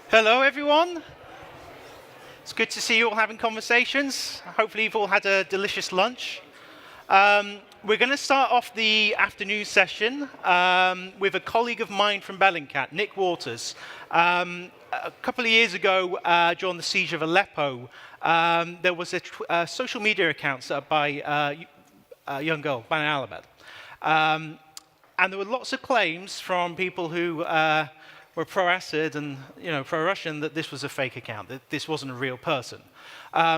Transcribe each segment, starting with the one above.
Hello, everyone. It's good to see you all having conversations. Hopefully, you've all had a delicious lunch. We're going to start off the afternoon session with a colleague of mine from Bellingcat, Nick Waters. A couple of years ago, during the siege of Aleppo, there was a social media account set up by a young girl, Bana Alabed. And there were lots of claims from people who were pro-Assad and pro-Russian that this was a fake account, that this wasn't a real person.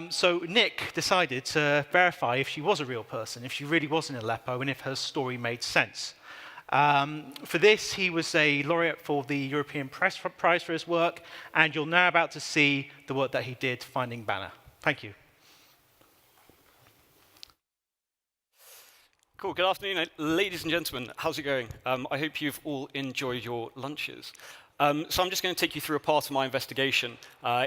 So Nick decided to verify if she was a real person, if she really was in Aleppo, and if her story made sense. For this, he was a laureate for the European Press Prize for his work, and you're now about to see the work that he did finding Bana. Thank you. Cool. Good afternoon, ladies and gentlemen. How's it going? I hope you've all enjoyed your lunches. So I'm just going to take you through a part of my investigation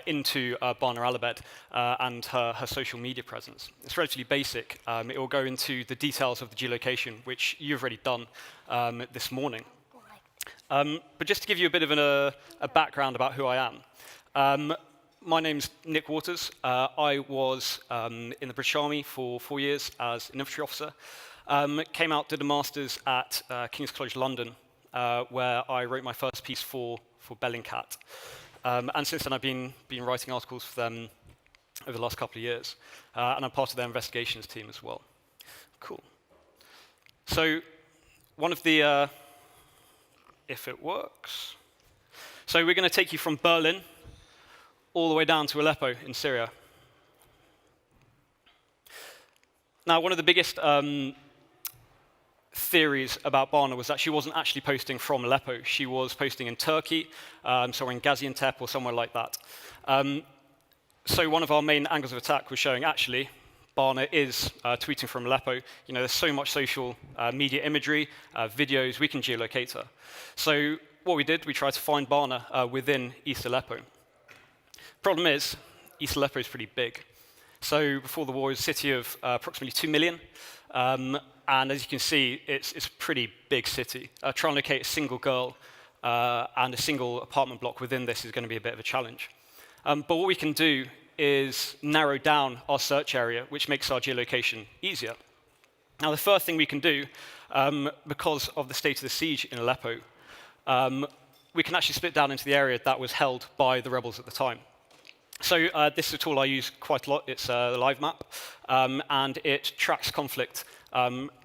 into Bana Alabed and her social media presence. It's relatively basic. It will go into the details of the geolocation, which you've already done this morning. But just to give you a bit of a background about who I am. My name's Nick Waters. I was in the British Army for 4 years as an infantry officer. Came out, did a master's at King's College London, where I wrote my first piece for Bellingcat. And since then, I've been writing articles for them over the last couple of years. And I'm part of their investigations team as well. Cool. So one of the, if it works. So we're going to take you from Berlin all the way down to Aleppo in Syria. Now, one of the biggest theories about Bana was that she wasn't actually posting from Aleppo. She was posting in Turkey, somewhere in Gaziantep or somewhere like that. So one of our main angles of attack was showing actually Bana is tweeting from Aleppo. There's so much social media imagery, videos, we can geolocate her. So what we did, we tried to find Bana within East Aleppo. Problem is, East Aleppo is pretty big. So before the war, it was a city of approximately 2 million. And as you can see, it's a pretty big city. Trying to locate a single girl and a single apartment block within this is going to be a bit of a challenge. But what we can do is narrow down our search area, which makes our geolocation easier. Now, the first thing we can do, because of the state of the siege in Aleppo, we can actually split down into the area that was held by the rebels at the time. So this is a tool I use quite a lot. It's a live map, and it tracks conflict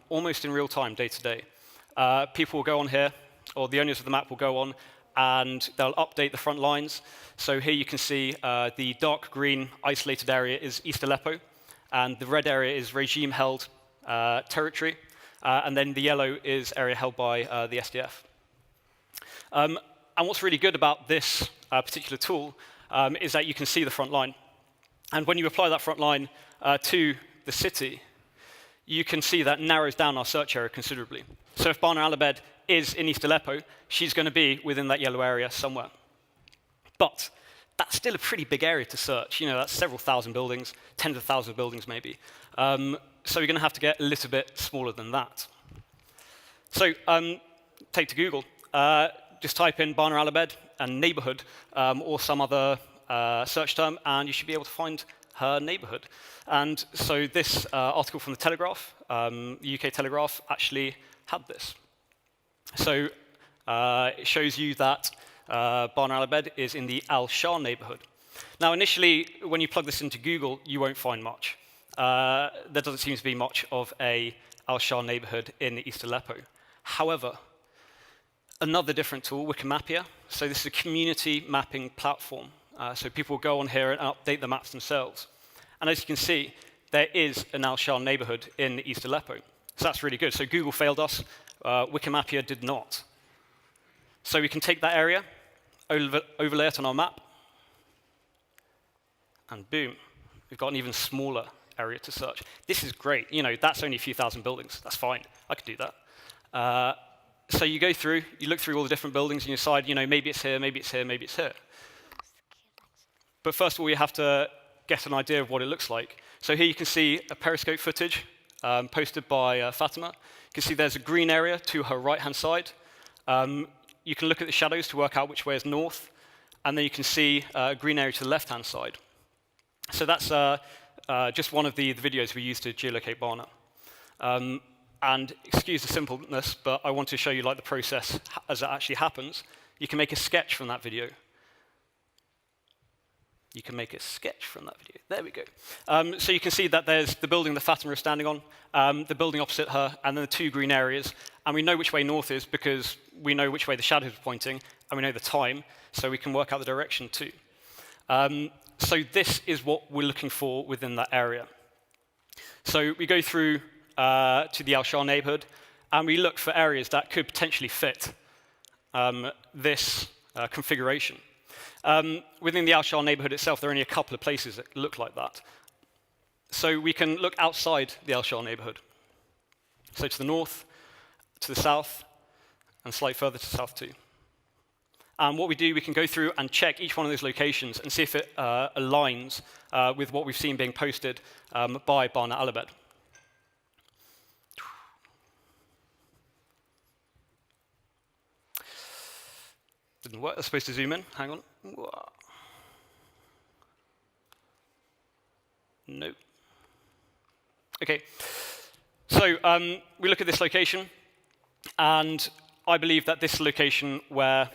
almost in real time, day to day. People will go on here, or the owners of the map will go on, and they'll update the front lines. So here you can see the dark green isolated area is East Aleppo, and the red area is regime-held territory, and then the yellow is area held by the SDF. And what's really good about this particular tool is that you can see the front line. And when you apply that front line to the city, you can see that narrows down our search area considerably. So if Bana Alabed is in East Aleppo, she's going to be within that yellow area somewhere. But that's still a pretty big area to search. That's several thousand buildings, tens of thousands of buildings maybe. So you're going to have to get a little bit smaller than that. So take to Google. Just type in Bana Alabed and neighborhood or some other search term, and you should be able to find her neighborhood. And so this article from the Telegraph, the UK Telegraph, actually had this. So it shows you that Bana Alabed is in the Al-Shah neighborhood. Now, initially, when you plug this into Google, you won't find much. There doesn't seem to be much of a Al-Shah neighborhood in East Aleppo. However, another different tool, Wikimapia. So this is a community mapping platform. So people will go on here and update the maps themselves. And as you can see, there is an Al-Shah neighborhood in East Aleppo. So that's really good. So Google failed us. Wikimapia did not. So we can take that area, overlay it on our map, and boom, we've got an even smaller area to search. This is great. That's only a few thousand buildings. That's fine. I could do that. So you go through, you look through all the different buildings, and you decide, maybe it's here, maybe it's here, maybe it's here. But first of all, you have to get an idea of what it looks like. So here you can see a periscope footage posted by Fatima. You can see there's a green area to her right-hand side. You can look at the shadows to work out which way is north. and then you can see a green area to the left-hand side. So that's just one of the videos we used to geolocate Bana. And excuse the simpleness, but I want to show you like the process as it actually happens. You can make a sketch from that video. You can make a sketch from that video. There we go. So you can see that there's the building that Fatima is standing on, the building opposite her, and then the two green areas. And we know which way north is because we know which way the shadows are pointing, and we know the time, so we can work out the direction too. So this is what we're looking for within that area. So we go through to the Al-Shah neighborhood, and we look for areas that could potentially fit this configuration. Within the Al-Shah neighborhood itself, there are only a couple of places that look like that. So we can look outside the Al-Shah neighborhood. So to the north, to the south, and slightly further to the south too. And what we do, we can go through and check each one of those locations and see if it aligns with what we've seen being posted by Bana Alabed. Didn't work. I was supposed to zoom in. Hang on. No. OK. So we look at this location, and I believe that this location where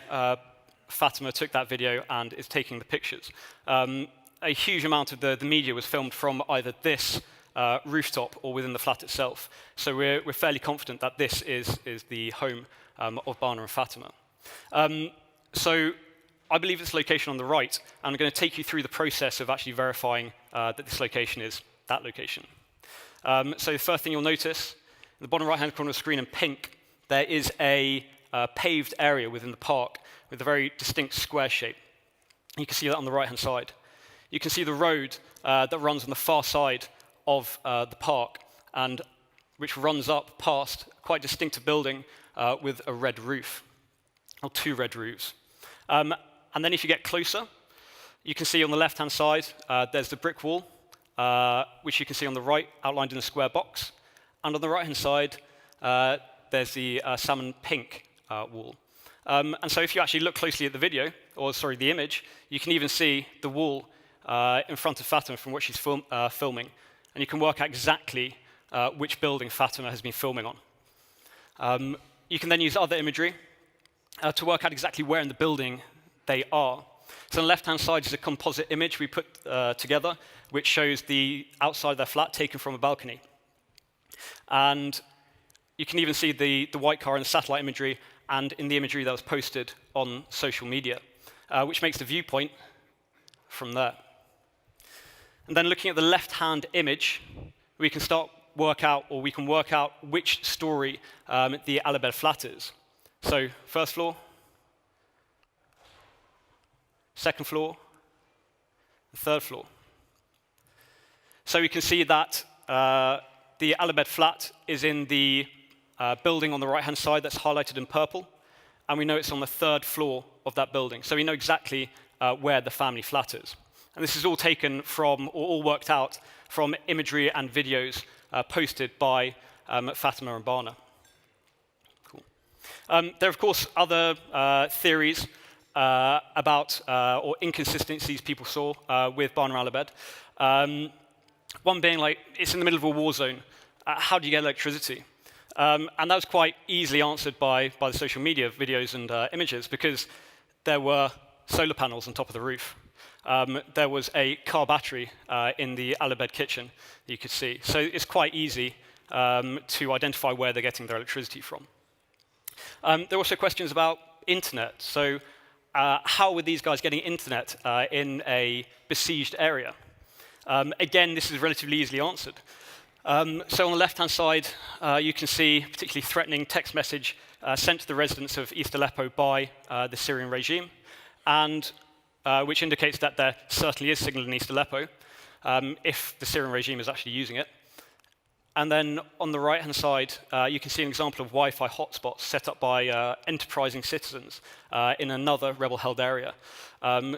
Fatima took that video and is taking the pictures. A huge amount of the media was filmed from either this rooftop or within the flat itself. So we're fairly confident that this is the home of Bana and Fatima. So I believe this location on the right, and I'm going to take you through the process of actually verifying that this location is that location. So the first thing you'll notice, in the bottom right-hand corner of the screen in pink, there is a paved area within the park with a very distinct square shape. You can see that on the right-hand side. You can see the road that runs on the far side of the park, and which runs up past a quite distinctive building with a red roof, or two red roofs. And then if you get closer, you can see on the left-hand side, there's the brick wall, which you can see on the right, outlined in a square box. And on the right-hand side, there's the salmon pink wall. And so if you actually look closely at the video, or sorry, the image, you can even see the wall in front of Fatima from what she's filming. And you can work out exactly which building Fatima has been filming on. You can then use other imagery to work out exactly where in the building they are. So on the left-hand side is a composite image we put together, which shows the outside of their flat taken from a balcony. And you can even see the white car in the satellite imagery and in the imagery that was posted on social media, which makes the viewpoint from there. And then looking at the left-hand image, we can work out which story the Alabed flat is. So first floor, second floor, third floor. So we can see that the Alabed flat is in the building on the right-hand side that's highlighted in purple, and we know it's on the third floor of that building. So we know exactly where the family flat is. And this is all taken from, or all worked out from imagery and videos posted by Fatima and Bana. Cool. There are, of course, other theories about or inconsistencies people saw with Bana Alabed. One being like, it's in the middle of a war zone. How do you get electricity? And that was quite easily answered by the social media videos and images, because there were solar panels on top of the roof. There was a car battery in the Alabed kitchen that you could see. So it's quite easy to identify where they're getting their electricity from. There are also questions about internet. So how were these guys getting internet in a besieged area? Again, this is relatively easily answered. So on the left-hand side, you can see a particularly threatening text message sent to the residents of East Aleppo by the Syrian regime, and which indicates that there certainly is signal in East Aleppo, if the Syrian regime is actually using it. And then on the right-hand side, you can see an example of Wi-Fi hotspots set up by enterprising citizens in another rebel-held area.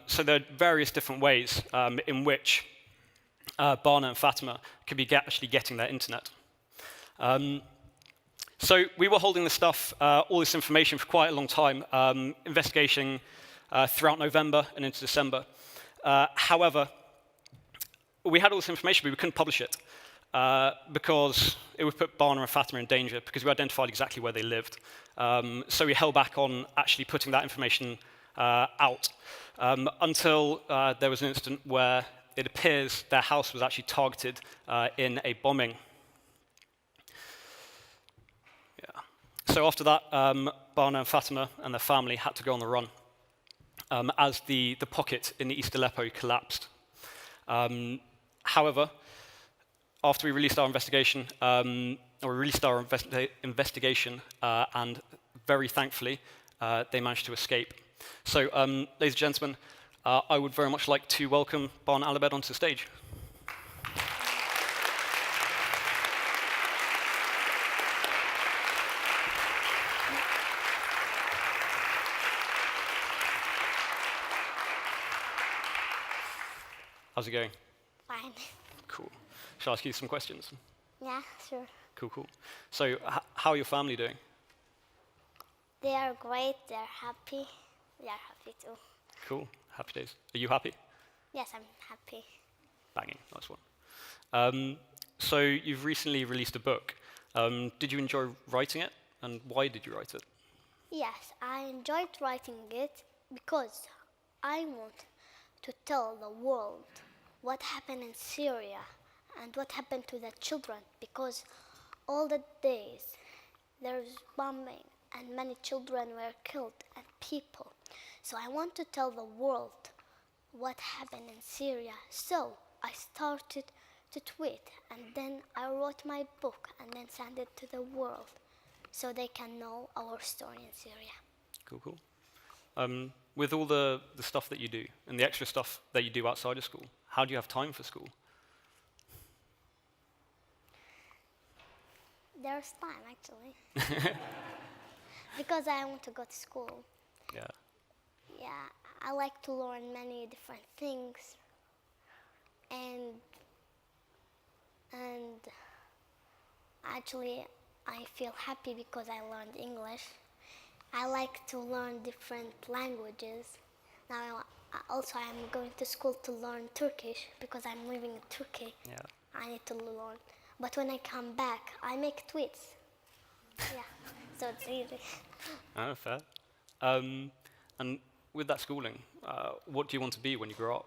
So there are various different ways in which Bana and Fatima could be actually getting their internet. So we were holding this stuff, all this information, for quite a long time, investigating throughout November and into December. However, we had all this information, but we couldn't publish it because it would put Bana and Fatima in danger because we identified exactly where they lived. So we held back on actually putting that information out until there was an incident where it appears their house was actually targeted in a bombing. Yeah. So after that, Bana and Fatima and their family had to go on the run as the pocket in the east Aleppo collapsed. However, after we released our investigation, and very thankfully, they managed to escape. So, ladies and gentlemen, I would very much like to welcome Bana Alabed onto the stage. How's it going? Fine. Cool. Shall I ask you some questions? Yeah, sure. Cool, cool. So, how are your family doing? They are great. They are happy. We are happy too. Cool. Happy days. Are you happy? Yes, I'm happy. Banging. Nice one. So, you've recently released a book. Did you enjoy writing it? And why did you write it? Yes, I enjoyed writing it because I want to tell the world what happened in Syria and what happened to the children, because all the days there's bombing and many children were killed and people. So I want to tell the world what happened in Syria. So I started to tweet and then I wrote my book and then sent it to the world so they can know our story in Syria. Cool, cool. With all the stuff that you do and the extra stuff that you do outside of school, how do you have time for school? There's time, actually. Because I want to go to school. Yeah. Yeah, I like to learn many different things. And actually, I feel happy because I learned English. I like to learn different languages. Now, I'm going to school to learn Turkish because I'm living in Turkey. Yeah. I need to learn. But when I come back, I make tweets. Yeah, so it's easy. Oh, fair. And with that schooling, what do you want to be when you grow up?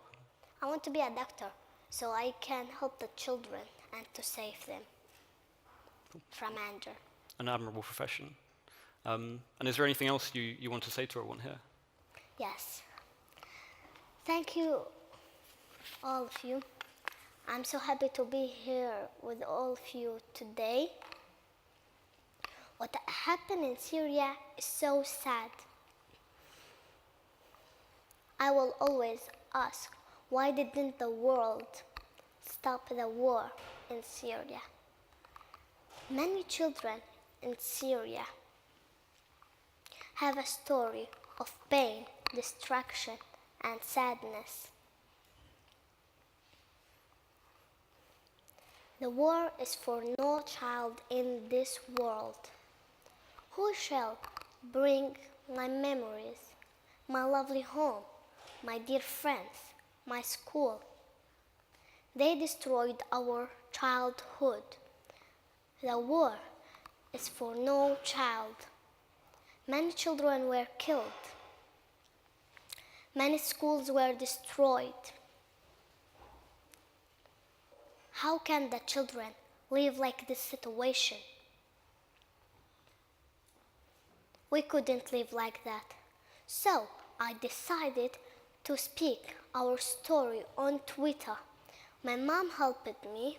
I want to be a doctor so I can help the children and to save them from anger. An admirable profession. And is there anything else you want to say to everyone here? Yes. Thank you, all of you. I'm so happy to be here with all of you today. What happened in Syria is so sad. I will always ask, why didn't the world stop the war in Syria? Many children in Syria have a story of pain, destruction, and sadness. The war is for no child in this world. Who shall bring my memories, my lovely home, my dear friends, my school? They destroyed our childhood. The war is for no child. Many children were killed. Many schools were destroyed. How can the children live like this situation? We couldn't live like that. So I decided to speak our story on Twitter. My mom helped me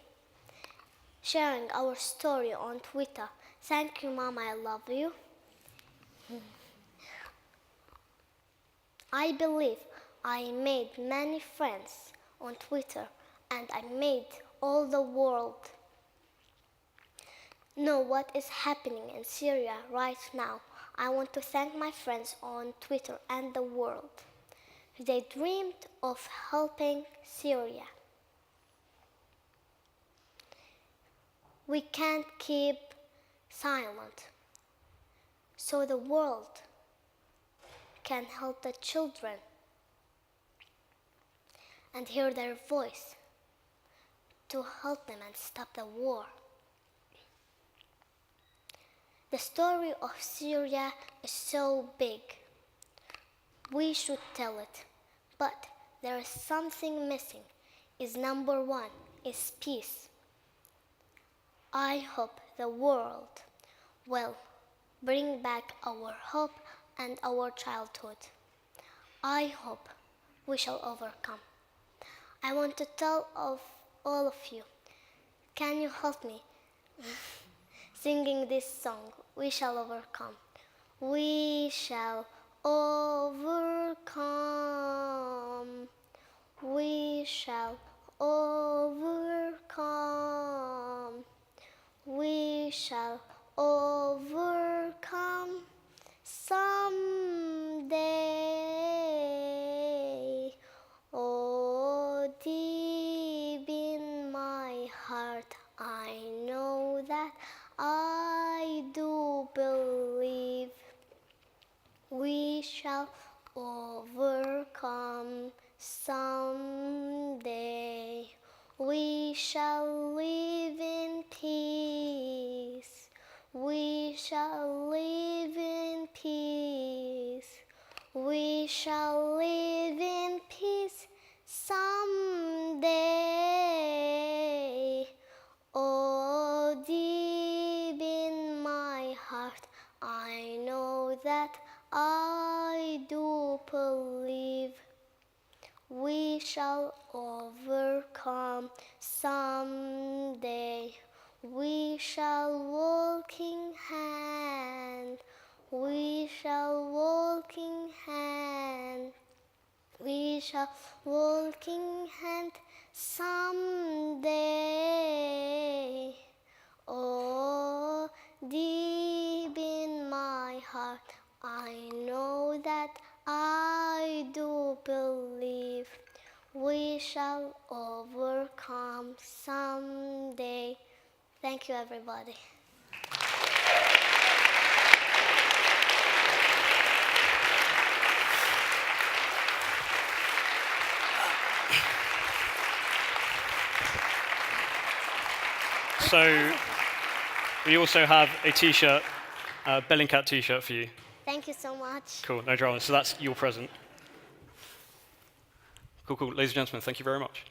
sharing our story on Twitter. Thank you, Mom, I love you. I believe I made many friends on Twitter and I made all the world know what is happening in Syria right now. I want to thank my friends on Twitter and the world. They dreamed of helping Syria. We can't keep silent, so the world can help the children and hear their voice to help them and stop the war. The story of Syria is so big. We should tell it, but there is something missing. Is number one, is peace. I hope the world will bring back our hope and our childhood. I hope we shall overcome. I want to tell of all of you, can you help me singing this song, We Shall Overcome? We shall overcome. We shall overcome. We shall overcome someday. Oh, deep in my heart, I know that I do believe we shall overcome someday. We shall live in peace. We shall live in peace. We shall live in peace someday. Oh, deep in my heart, I know that I do believe we shall overcome someday. We shall walk in hand. We shall walk in hand. We shall walk in hand someday. Oh, deep in my heart, I know that I do believe we shall overcome someday. Thank you, everybody. So we also have a t-shirt, a Bellingcat t-shirt for you. Thank you so much. Cool, no drama. So that's your present. Cool, cool. Ladies and gentlemen, thank you very much.